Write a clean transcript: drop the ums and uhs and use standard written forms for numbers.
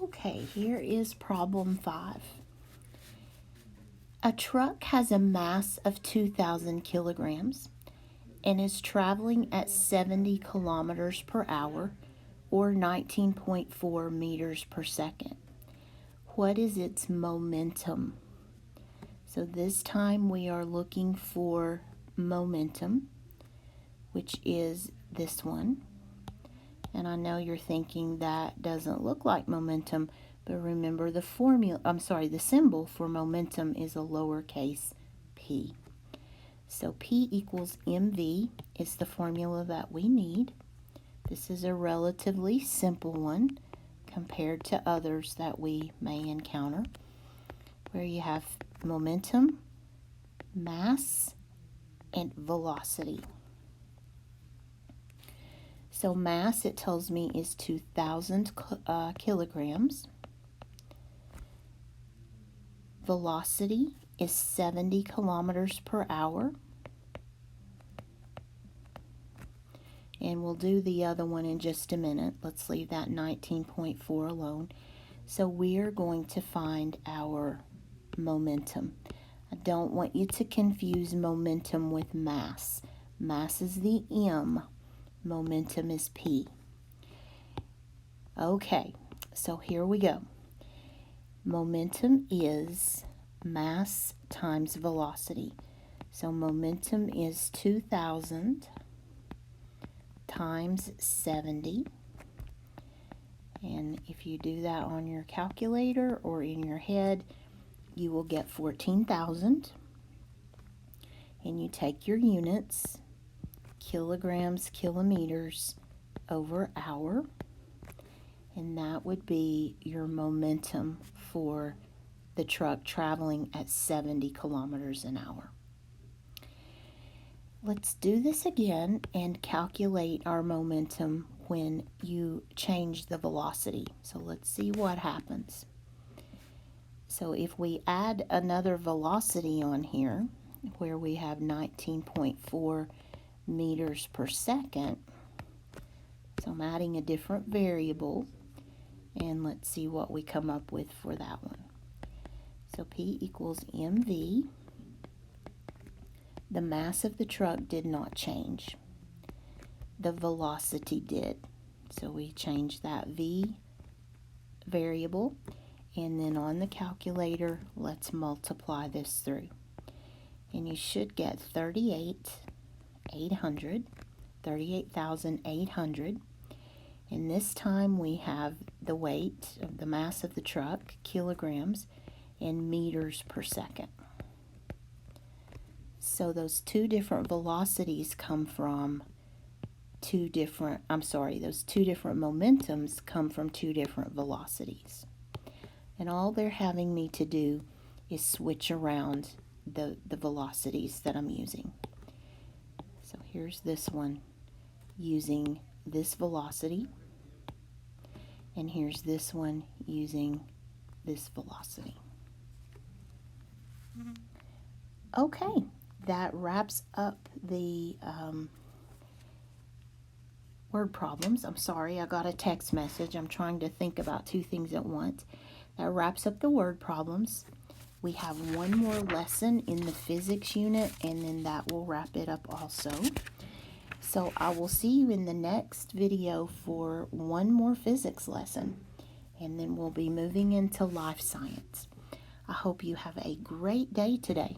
Okay, here is problem 5. A truck has a mass of 2,000 kilograms and is traveling at 70 kilometers per hour or 19.4 meters per second. What is its momentum? So this time we are looking for momentum, which is this one. And I know you're thinking that doesn't look like momentum, but remember the symbol for momentum is a lowercase p. So P equals mv is the formula that we need. This is a relatively simple one compared to others that we may encounter, where you have momentum, mass, and velocity. So mass, it tells me, is 2,000 kilograms. Velocity is 70 kilometers per hour. And we'll do the other one in just a minute. Let's leave that 19.4 alone. So we're going to find our momentum. I don't want you to confuse momentum with mass. Mass is the M. Momentum is P. Okay, so here we go. Momentum is mass times velocity. So momentum is 2,000 times 70. And if you do that on your calculator or in your head, you will get 14,000. And you take your units, kilograms, kilometers over hour, and that would be your momentum for the truck traveling at 70 kilometers an hour. Let's do this again and calculate our momentum when you change the velocity. So let's see what happens. So if we add another velocity on here, where we have 19.4 meters per second, so I'm adding a different variable, and let's see what we come up with for that one. So P equals mv. The mass of the truck did not change. The velocity did. So we changed that V variable, and then on the calculator, let's multiply this through. And you should get 38,800. And this time we have the weight of the mass of the truck, kilograms, in meters per second. So those two different velocities come from those two different momentums come from two different velocities. And all they're having me to do is switch around the velocities that I'm using. So here's this one using this velocity, and here's this one using this velocity. Okay, that wraps up the word problems. I'm sorry, I got a text message. I'm trying to think about two things at once. That wraps up the word problems. We have one more lesson in the physics unit, and then that will wrap it up also. So I will see you in the next video for one more physics lesson, and then we'll be moving into life science. I hope you have a great day today.